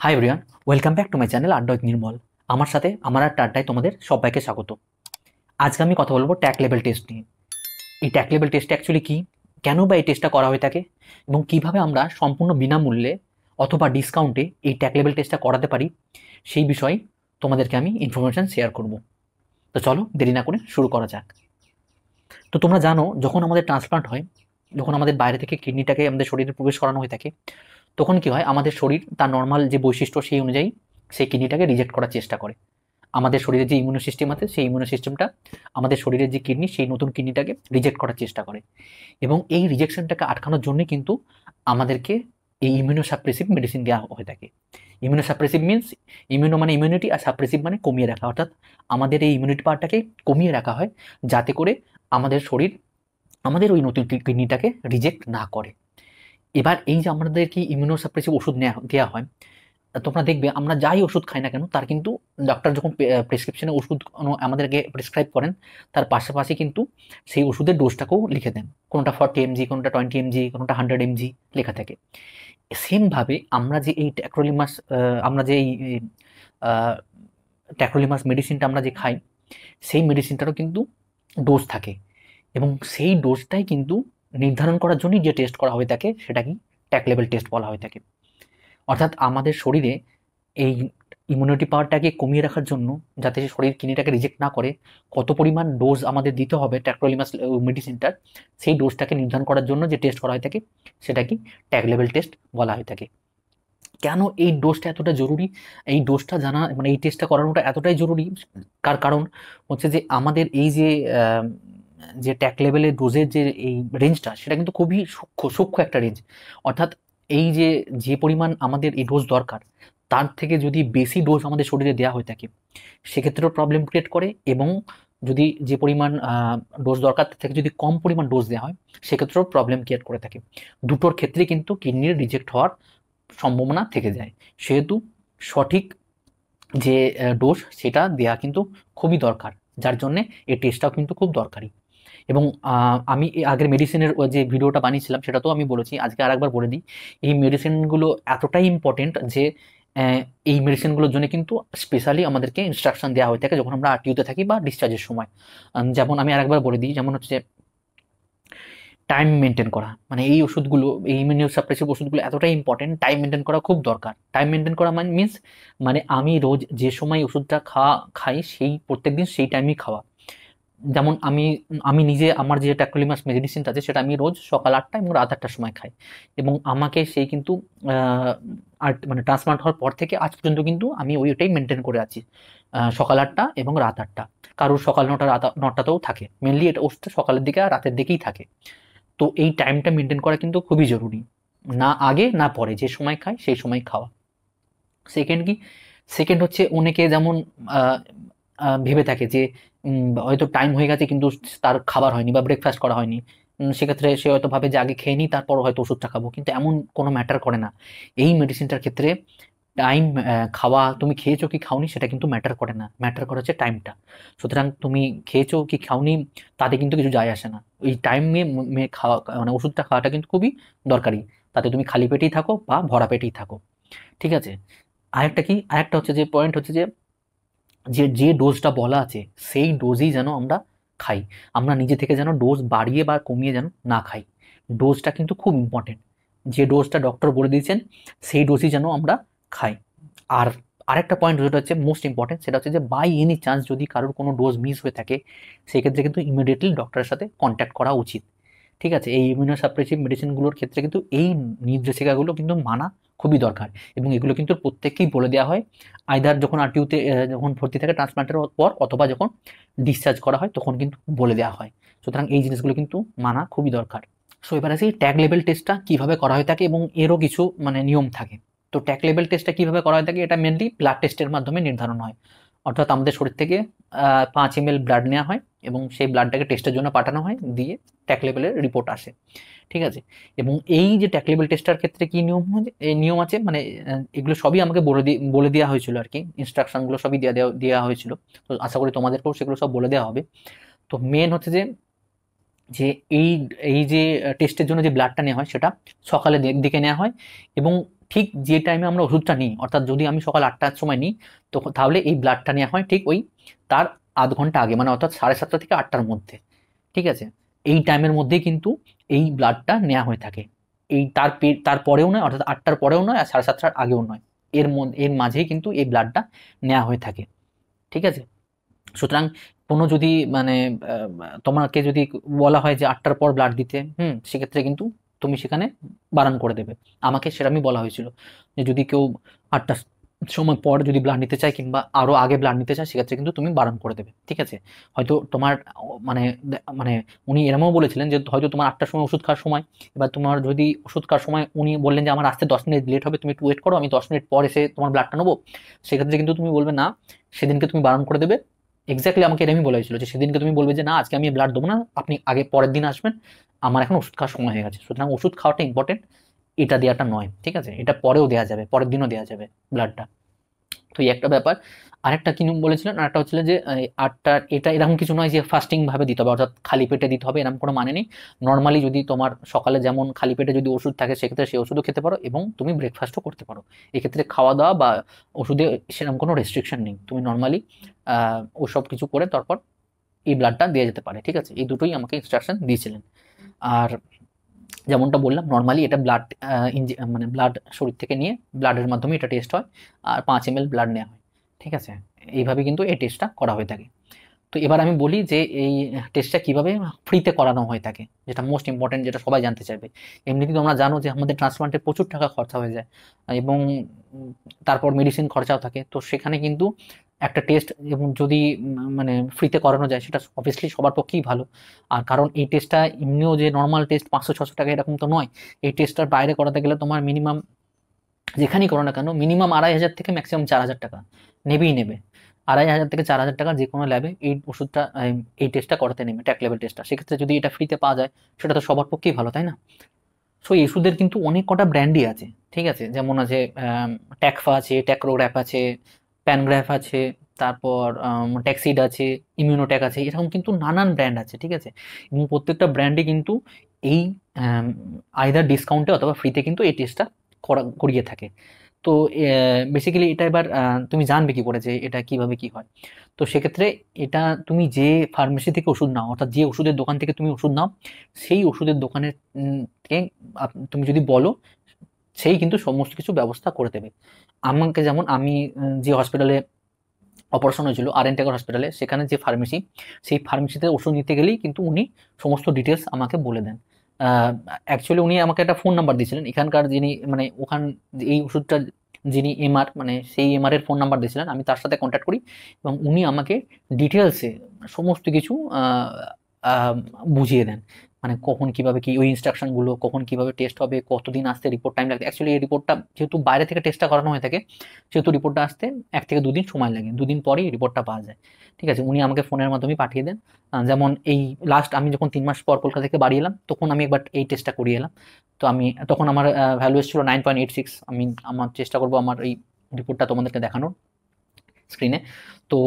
Hi everyone, welcome back to my channel আড্ডা with নির্মল। আমার সাথে আমার একটা আড্ডায় তোমাদের সবাইকে স্বাগত। আজকে আমি কথা বলবো ট্যাগ লেভেল টেস্ট নিয়ে। এই ট্যাগ লেভেল টেস্ট অ্যাকচুয়ালি কি, কেন বা এই টেস্টটা করা হয়ে থাকে এবং কিভাবে আমরা সম্পূর্ণ বিনামূল্যে অথবা ডিসকাউন্টে এই ট্যাগ লেভেল টেস্টটা করাতে পারি, সেই বিষয়ে তোমাদেরকে আমি ইনফরমেশন শেয়ার করব। তো চলো দেরি না করে শুরু করা যাক। তো তোমরা জানো, যখন আমাদের ট্রান্সপ্লান্ট হয়, যখন আমাদের বাইরে থেকে কিডনিটাকে আমাদের শরীরে প্রবেশ করানো হয়ে থাকে, তখন কি হয়, আমাদের শরীর তার নর্মাল যে বৈশিষ্ট্য সেই অনুযায়ী সেই কিডনিটাকে রিজেক্ট করার চেষ্টা করে। আমাদের শরীরে যে ইমিউনো সিস্টেম আছে, সেই ইমিউনো সিস্টেমটা আমাদের শরীরের যে কিডনি, সেই নতুন কিডনিটাকে রিজেক্ট করার চেষ্টা করে। এবং এই রিজেকশনটাকে আটকানোর জন্যই কিন্তু আমাদেরকে এই ইমিউনো সাপ্রেসিভ মেডিসিন দেওয়া হয়ে থাকে। ইমিউনো সাপ্রেসিভ মিনস, ইমিউনো মানে ইমিউনিটি, আর সাপ্রেসিভ মানে কমিয়ে রাখা, অর্থাৎ আমাদের এই ইমিউনিটি পাওয়ারটাকে কমিয়ে রাখা হয়, যাতে করে আমাদের শরীর আমাদের ওই নতুন কিডনিটাকে রিজেক্ট না করে। এবার এই যে আমাদেরকে ইমিউনো সাপ্রেসিভ ওষুধ দেওয়া হয়, তোমরা দেখবে আমরা যাই ওষুধ খাই না কেন, তার কিন্তু ডক্টর যখন প্রেসক্রিপশনে ওষুধ আমাদেরকে প্রেসক্রাইব করেন, তার পাশাপাশি কিন্তু সেই ওষুধের ডোজটাকেও লিখে দেন। কোনোটা 40 mg, কোনোটা 20 mg, কোনোটা 100 mg লেখা থাকে। সেমভাবে আমরা যে এই ট্যাক্রোলিমাস আমরা যে এই ট্যাক্রোলিমাস মেডিসিনটা আমরা যে খাই, সেই মেডিসিনটারও কিন্তু ডোজ থাকে। এবং সেই ডোজটাই কিন্তু নির্ধারণ করার জন্যই যে টেস্ট করা হয়ে থাকে, সেটা কি ট্যাগ লেভেল টেস্ট বলা হয়ে থাকে। অর্থাৎ আমাদের শরীরে এই ইমিউনিটি পাওয়ারটাকে কমিয়ে রাখার জন্য, যাতে শরীর কিডনিটাকে রিজেক্ট না করে, কত পরিমাণ ডোজ আমাদের দিতে হবে ট্যাক্রোলিমাস মেডিসিনটার, সেই ডোজটাকে নির্ধারণ করার জন্য যে টেস্ট করা হয়ে থাকে, সেটা কি ট্যাগ লেভেল টেস্ট বলা হয়ে থাকে। কেন এই ডোজটা এতটা জরুরি, এই ডোজটা জানা মানে এই টেস্টটা করানোটা এতটাই জরুরি, কারণ হচ্ছে যে আমাদের এই যে যে ট্যাগ লেভেলের ডোজের যে এই রেঞ্জটা, সেটা কিন্তু খুবই সূক্ষ্ম সূক্ষ্ম একটা রেঞ্জ। অর্থাৎ এই যে যে পরিমাণ আমাদের এই ডোজ দরকার, তার থেকে যদি বেশি ডোজ আমাদের শরীরে দেওয়া হয়ে থাকে, সেক্ষেত্রেও প্রবলেম ক্রিয়েট করে। এবং যদি যে পরিমাণ ডোজ দরকার, তার থেকে যদি কম পরিমাণ ডোজ দেওয়া হয়, সেক্ষেত্রেও প্রবলেম ক্রিয়েট করে থাকে। দুটোর ক্ষেত্রে কিন্তু কিডনির রিজেক্ট হওয়ার সম্ভাবনা থেকে যায়। সেহেতু সঠিক যে ডোজ, সেটা দেওয়া কিন্তু খুবই দরকার, যার জন্যে এই টেস্টটাও কিন্তু খুব দরকারি। এবং আমি আগের মেডিসিনের যে ভিডিওটা বানিয়েছিলাম, সেটাতেও আমি বলেছি, আজকে আরেকবার বলে দিই, এই মেডিসিনগুলো এতটাই ইম্পর্টেন্ট যে এই মেডিসিনগুলোর জন্য কিন্তু স্পেশালি আমাদেরকে ইনস্ট্রাকশন দেওয়া হয়ে থাকে যখন আমরা আরটিইউতে থাকি বা ডিসচার্জের সময়। যেমন আমি আরেকবার বলে দিই, যেমন হচ্ছে টাইম মেনটেন করা, মানে এই ওষুধগুলো, এই ইমিউনো সাপ্রেসিভ ওষুধগুলো এতটাই ইম্পর্টেন্ট, টাইম মেনটেন করা খুব দরকার। টাইম মেনটেন করা মানে মিনস, মানে আমি রোজ যে সময় ওষুধটা খাই, সেই প্রত্যেকদিন সেই টাইমেই খাওয়া। যেমন আমি আমি নিজে আমার যে ট্যাক্রোলিমাস মেডিসিনটা আছে, সেটা আমি রোজ সকাল 8টা এবং রাত 8টার সময় খাই। এবং আমাকে সেই কিন্তু আর মানে ট্রান্সপ্লান্ট হওয়ার পর থেকে আজ পর্যন্ত কিন্তু আমি ওইটাই মেনটেন করে আছি, সকাল 8টা এবং রাত 8টা। কারোর সকাল 9টা, রাত 9টাতেও থাকে। মেনলি এটা ওষুধটা সকালের দিকে আর রাতের দিকেই থাকে। তো এই টাইমটা মেনটেন করা কিন্তু খুবই জরুরি, না আগে না পরে, যে সময় খাই সেই সময় খাওয়া। সেকেন্ড কি, সেকেন্ড হচ্ছে অনেকে যেমন ভেবে থাকে যে হয়তো টাইম হয়ে গেছে কিন্তু তার খাবার হয়নি বা ব্রেকফাস্ট করা হয়নি, সেক্ষেত্রে সে হয়তো ভাবে যে আগে খেয়ে নিই, তারপর হয়তো ওষুধটা খাবো। কিন্তু এমন কোনো ম্যাটার করে না। এই মেডিসিনটার ক্ষেত্রে টাইম, খাওয়া তুমি খেয়েছো কি খাওনি সেটা কিন্তু ম্যাটার করে না, ম্যাটার করে হচ্ছে টাইমটা। সুতরাং তুমি খেয়েছো কি খাওনি, তাতে কিন্তু কিছু যায় আসে না। ওই টাইমে খাওয়া, মানে ওষুধটা খাওয়াটা কিন্তু খুবই দরকারি, তাতে তুমি খালি পেটেই থাকো বা ভরা পেটেই থাকো। ঠিক আছে। আরেকটা কি, আরেকটা হচ্ছে যে পয়েন্ট হচ্ছে যে যে যে ডোজটা বলা আছে, সেই ডোজেই যেন আমরা খাই। আমরা নিজে থেকে যেন ডোজ বাড়িয়ে বা কমিয়ে যেন না খাই। ডোজটা কিন্তু খুব ইম্পর্টেন্ট। যে ডোজটা ডক্টর বলে দিয়েছেন, সেই ডোজই যেন আমরা খাই। আর আরেকটা পয়েন্ট যেটা হচ্ছে মোস্ট ইম্পর্টেন্ট, সেটা হচ্ছে যে বাই এনি চান্স যদি কারোর কোনো ডোজ মিস হয়ে থাকে, সেক্ষেত্রে কিন্তু ইমিডিয়েটলি ডক্টরের সাথে কন্ট্যাক্ট করা উচিত। ঠিক আছে। এই ইমিউনো সাপ্রেসিভ মেডিসিনগুলোর ক্ষেত্রে কিন্তু এই নির্দেশিকাগুলো কিন্তু মানা খুবই দরকার। এবং এগুলো কিন্তু প্রত্যেককেই বলে দেওয়া হয়, আইদার যখন আরটিইউতে যখন ভর্তি থাকে ট্রান্সপ্লান্টের পর, অথবা যখন ডিসচার্জ করা হয় তখন কিন্তু বলে দেওয়া হয়। সুতরাং এই জিনিসগুলো কিন্তু মানা খুবই দরকার। সো এবার আসি ট্যাগ লেভেল টেস্টটা কিভাবে করা হয়ে থাকে, এবং এরও কিছু মানে নিয়ম থাকে। তো ট্যাগ লেভেল টেস্টটা কিভাবে করা হয়ে থাকে, এটা মেনলি ব্লাড টেস্টের মাধ্যমে নির্ধারণ হয়। অর্থাৎ আমাদের শরীর থেকে 5 ml ব্লাড নেওয়া হয় এবং সেই ব্লাডটাকে টেস্টের জন্য পাঠানো হয়, দিয়ে ট্যাগ লেভেলের রিপোর্ট আসে। ঠিক আছে। এবং এই যে ট্যাগ লেভেল টেস্টার ক্ষেত্রে কি নিয়ম এই নিয়ম আছে, মানে এগুলো সবই আমাকে বলে দেওয়া হয়েছিল আর কি, ইনস্ট্রাকশনগুলো সবই দেওয়া হয়েছিল। তো আশা করি তোমাদেরকেও সেগুলো সব বলে দেওয়া হবে। তো মেন হচ্ছে যে যে এই এই যে টেস্টের জন্য যে ব্লাডটা নেওয়া হয়, সেটা সকালের দিকে নেওয়া হয় এবং ঠিক যে টাইমে আমরা ওষুধটা নিই, অর্থাৎ যদি আমি সকাল 8টার সময় নিই, তো তাহলে এই ব্লাডটা নেওয়া হয় ঠিক ওই তার আধ ঘন্টা আগে, মানে অর্থাৎ 7:30 থেকে 8টার মধ্যে। ঠিক আছে, এই টাইমের মধ্যেই কিন্তু এই ব্লাডটা নেওয়া হয়ে থাকে। এই তারপরেও নয়, অর্থাৎ 8টার পরেও নয় আর 7:30টার আগেও নয়, এর মাঝেই কিন্তু এই ব্লাডটা নেওয়া হয়ে থাকে। ঠিক আছে, সুতরাং কোনো যদি মানে তোমাকে যদি বলা হয় যে 8টার পর ব্লাড দিতে, সেক্ষেত্রে কিন্তু তুমি সেখানে বারণ করে দেবে। আমাকে সেরকমই বলা হয়েছিল যে যদি কেউ 8টার সময় পর যদি ব্লাড নিতে চায় কিংবা আরো আগে ব্লাড নিতে চায়, সেক্ষেত্রে কিন্তু তুমি বারণ করে দেবে। ঠিক আছে, হয়তো তোমার মানে মানে উনি এরমও বলেছিলেন যে হয়তো তোমার 8টার সময় ওষুধ খাওয়ার সময়, এবার তোমার যদি ওষুধ খাওয়ার সময় উনি বললেন যে আমার আসতে 10 মিনিট লেট হবে, তুমি একটু ওয়েট করো, আমি 10 মিনিট পর এসে তোমার ব্লাডটা নেবো, সেক্ষেত্রে কিন্তু তুমি বলবে না, সেদিনকে তুমি বারণ করে দেবে। এক্স্যাক্টলি আমাকে এরকমই বলা হয়েছিল যে সেদিনকে তুমি বলবে যে না, আজকে আমি ব্লাড দেবো না, আপনি আগে পরের দিন আসবেন, আমার এখন ওষুধ খাওয়ার সময় হয়ে গেছে। সুতরাং ওষুধ খাওয়াটা ইম্পর্টেন্ট, এটা দেওয়াটা নয়। ঠিক আছে, এটা পরেও দেওয়া যাবে, পরের দিনও দেওয়া যাবে ব্লাডটা। তো এই একটা ব্যাপার। আরেকটা কি বলেছিলেন, আরেকটা হচ্ছিল যে 8টার, এটা এরকম কিছু নয় যে ফাস্টিং ভাবে দিতে হবে, অর্থাৎ খালি পেটে দিতে হবে, এরকম কোনো মানে নেই। নর্মালি যদি তোমার সকালে যেমন খালি পেটে যদি ওষুধ থাকে, সেক্ষেত্রে সেই ওষুধও খেতে পারো এবং তুমি ব্রেকফাস্টও করতে পারো। এক্ষেত্রে খাওয়া দাওয়া বা ওষুধে সেরকম কোনো রেস্ট্রিকশন নেই, তুমি নর্মালি ওসব কিছু করে তারপর এই ব্লাডটা দেওয়া যেতে পারে। ঠিক আছে, এই দুটোই আমাকে ইনস্ট্রাকশন দিয়েছিলেন। আর যেমনটা বললাম, নর্মালি এটা ব্লাড মানে ব্লাড শরীর থেকে নিয়ে ব্লাডের মাধ্যমে এটা টেস্ট হয়, আর 5 ml ব্লাড নেওয়া হয়। ঠিক আছে, এইভাবে কিন্তু এই টেস্টটা করা হয়ে থাকে। তো এবার আমি বলি যে এই টেস্টটা কিভাবে ফ্রিতে করানো হয়ে থাকে, যেটা মোস্ট ইম্পর্টেন্ট, যেটা সবাই জানতে চাইবে। এমনিতেই তোমরা জানো যে আমাদের ট্রান্সপ্লান্টে প্রচুর টাকা খরচা হয়ে যায়, এবং তারপর মেডিসিন খরচাও থাকে। তো সেখানে কিন্তু একটা টেস্ট এবং যদি মানে ফ্রিতে করানো যায়, সেটা অবভিয়াসলি সবার পক্ষেই ভালো। আর কারণ এই টেস্টটা এমনিও যে নর্মাল টেস্ট 500-600 টাকা এরকম তো নয়, এই টেস্টটার বাইরে করাতে গেলে তোমার মিনিমাম, যেখানেই করো না কেন, মিনিমাম 2,500 থেকে ম্যাক্সিমাম 4,000 টাকা নেবেই নেবে। 2,500 থেকে 4,000 টাকা যে কোনো ল্যাবে এই ওষুধটা, এই টেস্টটা করাতে নেবে, ট্যাক লেভেল টেস্টটা। সেক্ষেত্রে যদি এটা ফ্রিতে পাওয়া যায়, সেটা তো সবার পক্ষেই ভালো, তাই না? সো এই ওষুধের কিন্তু অনেক কটা ব্র্যান্ডই আছে। ঠিক আছে, যেমন আছে ট্যাকফা আছে, ট্যাক্রোগ্র্যাপ আছে, প্যানগ্রাফ আছে, তারপর ট্যাক্সিড আছে, ইমিউনোট্যাক আছে, এরকম কিন্তু নানান ব্র্যান্ড আছে। ঠিক আছে, এবং প্রত্যেকটা ব্র্যান্ডে কিন্তু এই আইদার ডিসকাউন্টে অথবা ফ্রিতে কিন্তু এই টেস্টটা করিয়ে থাকে। তো বেসিক্যালি এটা এবার তুমি জানবে কি করে যে এটা কিভাবে কি হয়। তো সেক্ষেত্রে এটা তুমি যে ফার্মেসি থেকে ওষুধ নাও, অর্থাৎ যে ওষুধের দোকান থেকে তুমি ওষুধ নাও, সেই ওষুধের দোকানের থেকে তুমি যদি বলো, সেই কিন্তু সমস্ত কিছু ব্যবস্থা করে দেবে। আমাকে যেমন, আমি যে হসপিটালে অপারেশন হয়েছিল, আর.এন. টেগর হসপিটালে, সেখানে যে ফার্মেসি, সেই ফার্মেসিতে ওষুধ নিতে গেলেই কিন্তু উনি সমস্ত ডিটেলস আমাকে বলে দেন। অ্যাকচুয়ালি উনি আমাকে একটা ফোন নাম্বার দিয়েছিলেন, এখানকার যিনি মানে এই ওষুধটা যিনি এমআর, মানে সেই এমআর এর ফোন নাম্বার দিয়েছিলেন, আমি তার সাথে কন্ট্যাক্ট করি এবং উনি আমাকে ডিটেলসে সমস্ত কিছু আহ, বুঝিয়ে দেন। মানে কখন কিভাবে কি ওই ইনস্ট্রাকশনগুলো, কখন কিভাবে টেস্ট হবে, কতদিন আসতে রিপোর্ট টাইম লাগে। অ্যাকচুয়ালি এই রিপোর্টটা যেহেতু বাইরে থেকে টেস্টটা করানো হয়ে থাকে, সেহেতু রিপোর্টটা আসতে 1 থেকে 2 দিন সময় লাগে, 2 দিন পরেই রিপোর্টটা পাওয়া যায়। ঠিক আছে, উনি আমাকে ফোনের মাধ্যমে পাঠিয়ে দেন। যেমন এই লাস্ট আমি যখন 3 মাস পর কলকাতা থেকে বাড়ি এলাম, তখন আমি একবার এই টেস্টটা করিয়ে এলাম। তো আমি তখন আমার ভ্যালু এসেছিল 9.86। আমি আমার চেষ্টা করবো আমার এই রিপোর্টটা তোমাদেরকে দেখানোর স্ক্রিনে। তো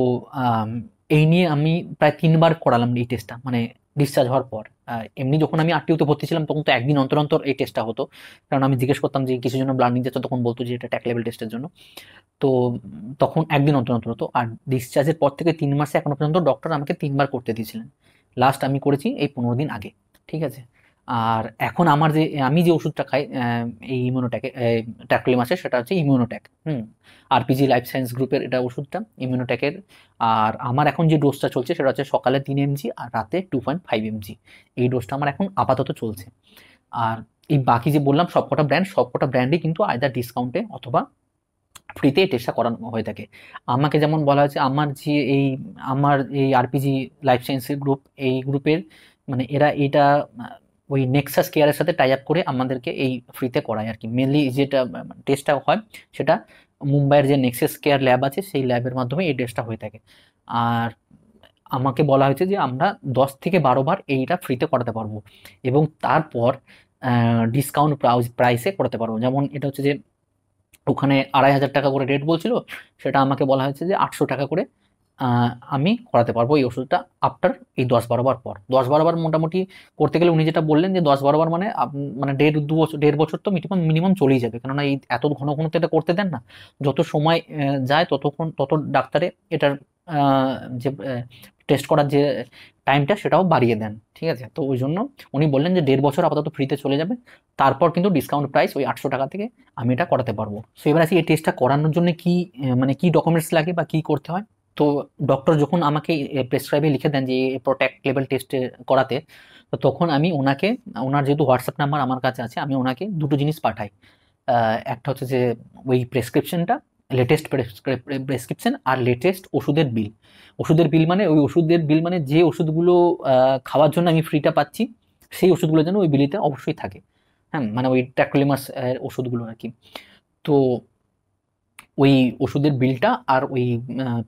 আম, এই নিয়ে আমি প্রায় 3বার করালাম এই টেস্টটা, মানে ডিসচার্জ হওয়ার পর। এমনি যখন আমি আরটিইউতে ভর্তি ছিলাম, তখন তো একদিন অন্তর অন্তর এই টেস্টটা হতো, কারণ আমি জিজ্ঞেস করতাম যে কিছু জন্য ব্লাড নিতে চাও, তখন বলতো যে এটা ট্যাক লেভেল টেস্টের জন্য। তো তখন একদিন অন্তর অন্তর হতো। আর ডিসচার্জের পর থেকে 3 মাসে এখনো পর্যন্ত ডক্টর আমাকে 3বার করতে দিয়েছিলেন। লাস্ট আমি করেছি এই 15 দিন আগে। ঠিক আছে, আর এখন আমার যে আমি যে ওষুধটা খাই, এই ইমিউনোট্যাকে, ট্যাক্রোলিমাসের, সেটা হচ্ছে ইমিউনোট্যাক। আরপিজি লাইফ সায়েন্স গ্রুপের এটা ওষুধটা, ইমিউনোট্যাকের। আর আমার এখন যে ডোজটা চলছে, সেটা হচ্ছে সকালে 3 mg আর রাতে 2.5 mg। এই ডোজটা আমার এখন আপাতত চলছে। আর এই বাকি যে বললাম সবকটা ব্র্যান্ডই কিন্তু আইদার ডিসকাউন্টে অথবা ফ্রিতে এই টেস্টটা করানো হয়ে থাকে। আমাকে যেমন বলা হয়েছে, আমার এই আরপিজি লাইফ সায়েন্সের গ্রুপ, এই গ্রুপের মানে এরা এটা ওই নেক্সাস কেয়ারের সাথে টাই আপ করে আমাদেরকে এই ফ্রিতে করায় আর কি। মেনলি যেটা টেস্টটা হয়, সেটা মুম্বাইয়ের যে নেক্সাস কেয়ার ল্যাব আছে, সেই ল্যাবের মাধ্যমে এই টেস্টটা হয়ে থাকে। আর আমাকে বলা হয়েছে যে আমরা 10 থেকে 12 বার এইটা ফ্রিতে করাতে পারবো, এবং তারপর ডিসকাউন্ট প্রাইসে করাতে পারবো। যেমন এটা হচ্ছে যে ওখানে 2,500 টাকা করে রেট বলছিল, সেটা আমাকে বলা হয়েছে যে 800 টাকা করে আমি করাতে পারবো এই ওষুধটা আফটার এই 10-12 বার পর। 10-12 বার মোটামুটি করতে গেলে উনি যেটা বললেন যে 10-12 বার মানে মানে 1.5-2 বছর, 1.5 বছর তো মিনিমাম চলেই যাবে, কেননা এই এত ঘন ঘন তো এটা করতে দেন না। যত সময় যায় তত ডাক্তারে এটার আহ, যে টেস্ট করার যে টাইমটা সেটাও বাড়িয়ে দেন, ঠিক আছে। তো ওই জন্য উনি বললেন যে 1.5 বছর আপাতত ফ্রিতে চলে যাবে, তারপর কিন্তু ডিসকাউন্ট প্রাইস ওই 800 টাকা থেকে আমি এটা করাতে পারবো। সো এবার আসি এই টেস্টটা করানোর জন্য কি মানে কি ডকুমেন্টস লাগে বা কি করতে হয়। তো ডক্টর যখন আমাকে প্রেসক্রাইবে লিখে দেন যে প্রোটেক্ট লেভেল টেস্ট করাতে, তো তখন আমি ওনাকে, ওনার যেহেতু হোয়াটসঅ্যাপ নাম্বার আমার কাছে আছে, আমি ওনাকে দুটো জিনিস পাঠাই। একটা হচ্ছে যে ওই প্রেসক্রিপশনটা, লেটেস্ট প্রেসক্রিপশন আর লেটেস্ট ওষুধের বিল। ওষুধের বিল মানে ওই ওষুধের বিল মানে যে ওষুধগুলো খাওয়ার জন্য আমি ফ্রিটা পাচ্ছি, সেই ওষুধগুলো যেন ওই বিলিতে অবশ্যই থাকে। হ্যাঁ, মানে ওই ট্যাক্রোলিমাস ওষুধগুলো আর কি। তো ওই ওষুধের বিলটা আর ওই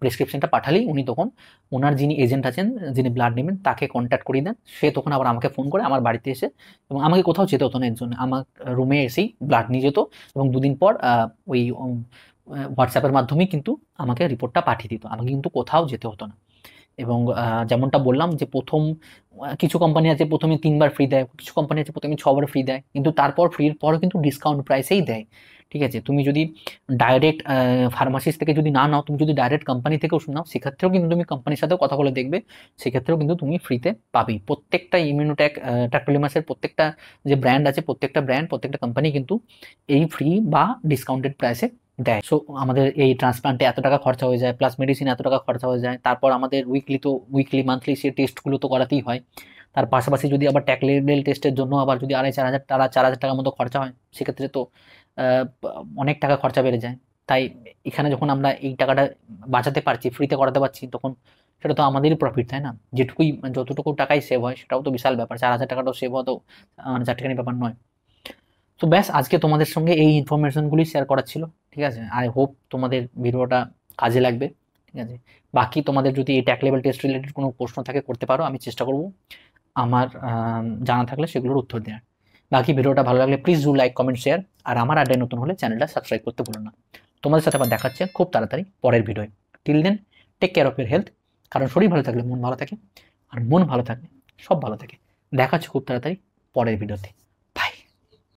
প্রেসক্রিপশনটা পাঠালেই উনি তখন ওনার যিনি এজেন্ট আছেন, যিনি ব্লাড নেবেন, তাকে কন্ট্যাক্ট করিয়ে দেন। সে তখন আবার আমাকে ফোন করে আমার বাড়িতে এসে, এবং আমাকে কোথাও যেতে হতো না এর জন্য, আমার রুমে এসেই ব্লাড নিয়ে যেত, এবং দুদিন পর ওই হোয়াটসঅ্যাপের মাধ্যমেই কিন্তু আমাকে রিপোর্টটা পাঠিয়ে দিত, আমাকে কিন্তু কোথাও যেতে হতো না। এবং যেমনটা বললাম যে প্রথম কিছু কোম্পানি আছে প্রথমে 3 বার ফ্রি দেয়, কিছু কোম্পানি আছে প্রথমে 6 বার ফ্রি দেয়, কিন্তু তারপর ফ্রির পরও কিন্তু ডিসকাউন্ট প্রাইসেই দেয়, ঠিক আছে। তুমি যদি ডাইরেক্ট ফার্মাসিস্ট থেকে যদি না নাও, তুমি যদি ডাইরেক্ট কোম্পানি থেকে ওষুধ নাও, সেক্ষেত্রেও কিন্তু তুমি কোম্পানির সাথেও কথা বলে দেখবে, সেক্ষেত্রেও কিন্তু তুমি ফ্রিতে পাবেই। প্রত্যেকটা ইমিউনোট্যাক ট্যাক্রোলিমাসের প্রত্যেকটা যে ব্র্যান্ড আছে, প্রত্যেকটা ব্র্যান্ড প্রত্যেকটা কোম্পানি কিন্তু এই ফ্রি বা ডিসকাউন্টেড প্রাইসে দেয়। সো আমাদের এই ট্রান্সপ্লান্টে এত টাকা খরচা হয়ে যায়, প্লাস মেডিসিন এত টাকা খরচা হয়ে যায়, তারপর আমাদের উইকলি মান্থলি সে টেস্টগুলো তো করাতেই হয়। তার পাশাপাশি যদি আবার ট্যাক লেভেল টেস্টের জন্য আবার যদি 2,500-4,000 টাকার মতো খরচা হয়, সেক্ষেত্রে তো আহ, অনেক টাকা খরচা বেড়ে যায়। তাই এখানে যখন আমরা এই টাকাটা বাঁচাতে পারছি, ফ্রিতে করাতে পারছি, তখন সেটা তো আমাদেরই প্রফিট, তাই না? যেটুকুই যতটুকু টাকাই সেভ হয় সেটাও তো বিশাল ব্যাপার, 4,000 টাকাটাও সেভ হওয়া তো মানে চারটেখানি ব্যাপার নয়। তো ব্যাস, আজকে তোমাদের সঙ্গে এই ইনফরমেশনগুলি শেয়ার করার ছিল, ঠিক আছে। আই হোপ তোমাদের ভিডিওটা কাজে লাগবে, ঠিক আছে। বাকি তোমাদের যদি এই ট্যাক লেভেল টেস্ট রিলেটেড কোনো প্রশ্ন থাকে করতে পারো, আমি চেষ্টা করব আমার জানা থাকলে সেগুলোর উত্তর দেওয়ার। বাকি ভিডিওটা ভালো লাগলে please do like, comment, share, আর আমার আড্ডায় নতুন হলে চ্যানেলটা সাবস্ক্রাইব করতে ভুলো না। তোমাদের সাথে আবার দেখাচ্ছে খুব তাড়াতাড়ি পরের ভিডিওয়। Till then, take care of your health, কারণ শরীর ভালো থাকলে মন ভালো থাকে, আর মন ভালো থাকলে সব ভালো থাকে। দেখাচ্ছে খুব তাড়াতাড়ি পরের ভিডিওতে।